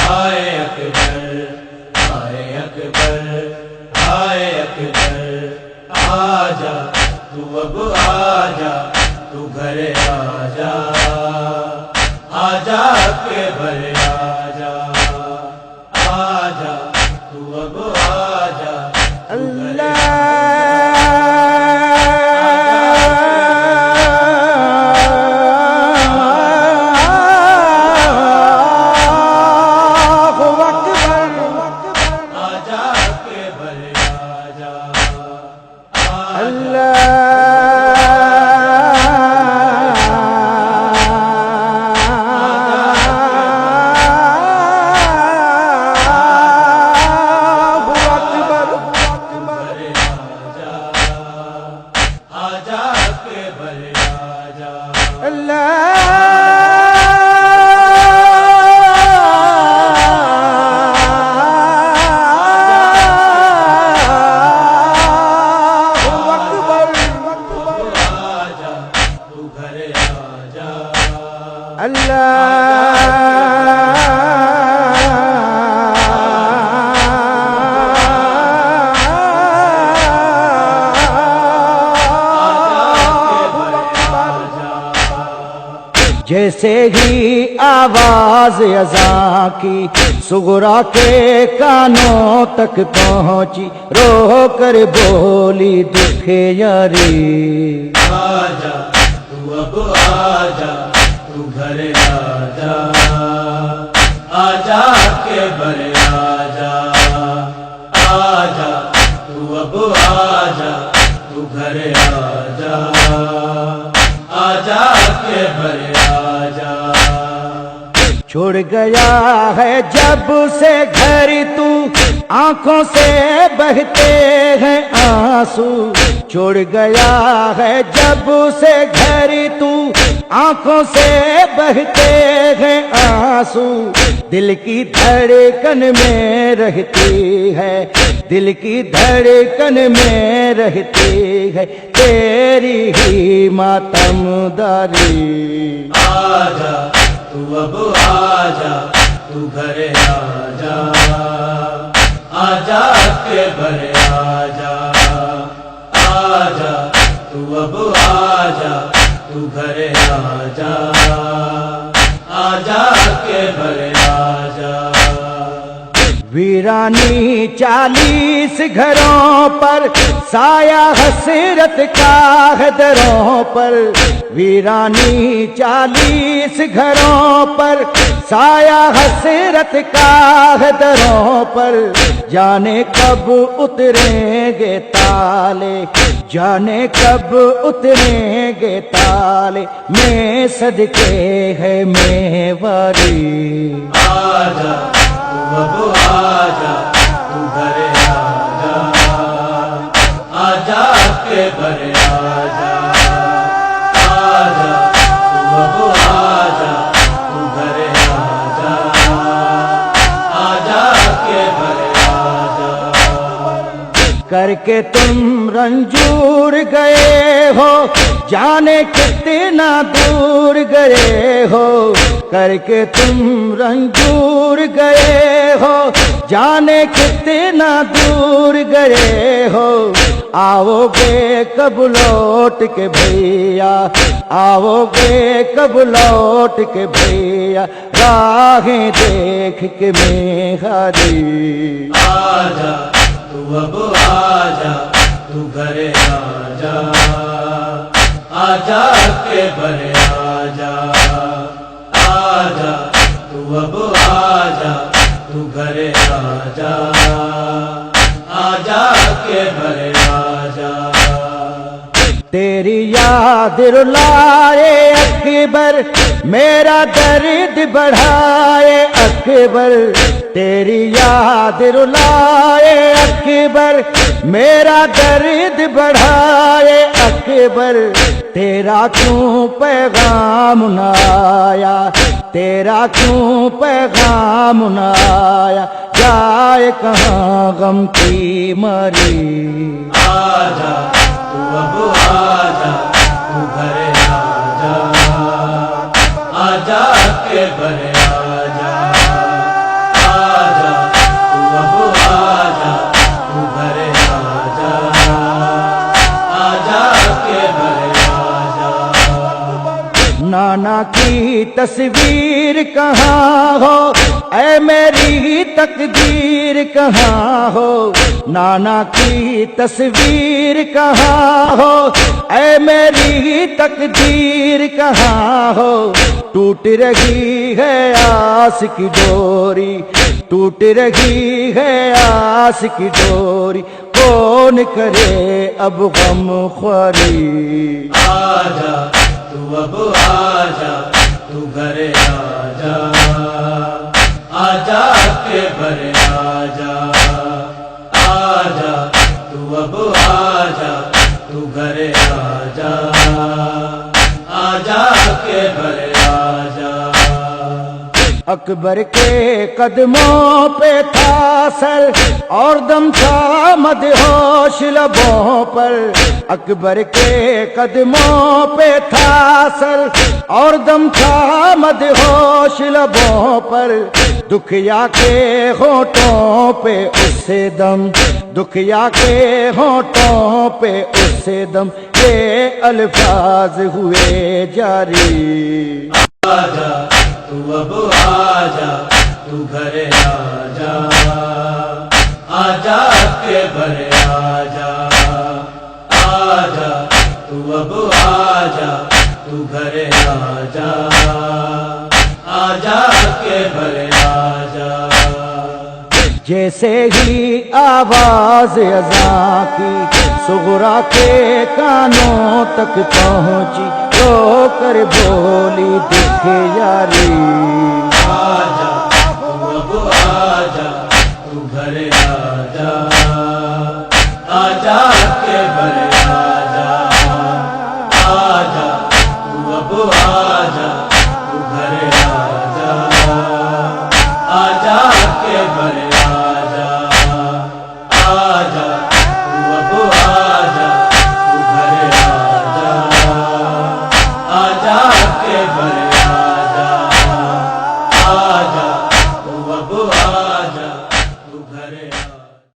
آئے اکبر آئے اکبر آئے اکبر آجا تو اب آجا تو گھر آجا آجا اکبر آجا آجا تو اب آجا جیسے ہی آواز اذان کی صغرا کے کانوں تک پہنچی، رو کر بولی دکھ یاری، آجا تو اب آجا تو گھر آجا آجا کے بر آجا آجا تو اب آجا تو گھر آجا آجا کے بر آجا۔ چھوڑ گیا ہے جب سے گھر تو، آنکھوں سے بہتے ہیں آنسو، چھوڑ گیا ہے جب سے گھر تو، آنکھوں سے بہتے ہیں آنسو، دل کی دھڑکن میں رہتی ہے، دل کی دھڑکن میں رہتی ہے تیری ہی ماتم داری، آجا تو اب آجا تو گھر آجا آجا کے بر آجا آجا تو اب آجا تو گھر آجا آجا کے بر آجا۔ ویرانی 40 گھروں پر سایہ حسرت کا ہے دروں پر، ویرانی 40 گھروں پر سایہ حسرت کا ہے دروں پر، جانے کب اتریں گے تالے، جانے کب اتریں گے تالے، میں صدقے ہے میواری، آجا تو اب آجا تو گھر آجا آجا کے بر آجا آجا تو اب آجا تو گھر آجا آجا کے بر آجا۔ کر کے تم رنجور گئے ہو، جانے کتنا دور گئے ہو، کر کے تم رنجور گئے ہو، جانے کتنا دور گئے ہو، آؤ گے کب لوٹ کے بھیا، آؤ گے کب لوٹ کے بھیا، راہیں دیکھ کے میہاری، آجا تو اب آجا تو گھر آجا آجا کے بر آجا آجا تو اب آجا تو گھر آجا آجا کے بر آجا۔ تیری یاد رلائے اکبر، میرا درد بڑھائے اکبر، تیری یاد رلائے اکبر، میرا درد بڑھائے اکبر، تیرا کیوں پیغام نہ آیا، تیرا کیوں پیغام نہ آیا، جائے کہاں غم کی مری، آجا تو اب آجا تو گھر آجا آجا کے بر آجا تصویر کہاں ہو، اے میری تقدیر کہاں ہو، نانا کی تصویر کہاں ہو، اے میری تقدیر کہاں ہو، ٹوٹ رہی ہے آس کی ڈوری، ٹوٹ رہی ہے آس کی ڈوری، کون کرے اب غم خواری۔ آجا تو اب آجا، تو گھر آجا، آجا کے بھر آجا، آجا تو اب آجا، تو گھر آجا، آجا کے بھر آجا۔ اکبر کے قدموں پہ تھا سر اور دم تھا مدہوش لبوں پر، اکبر کے قدموں پہ تھا سر اور دم تھا مدہوش لبوں پر، دکھیا کے ہونٹوں پہ اس سے دم، دکھیا کے ہونٹوں پہ اس سے دم، یہ الفاظ ہوئے جاری۔ آجا تو اب آجا، تو گھر آجا، آجا کے بھر آجا، آجا تو اب آجا، تو گھر آجا، آجا کے بھر آجا۔ جیسے ہی آواز اذان کی صغرا کے کانوں تک پہنچی، رو کر بولی دکھ یاری۔ آجا تو اب آجا، تو گھر آجا، آجا کے بھر آجا، آجا تو اب آجا،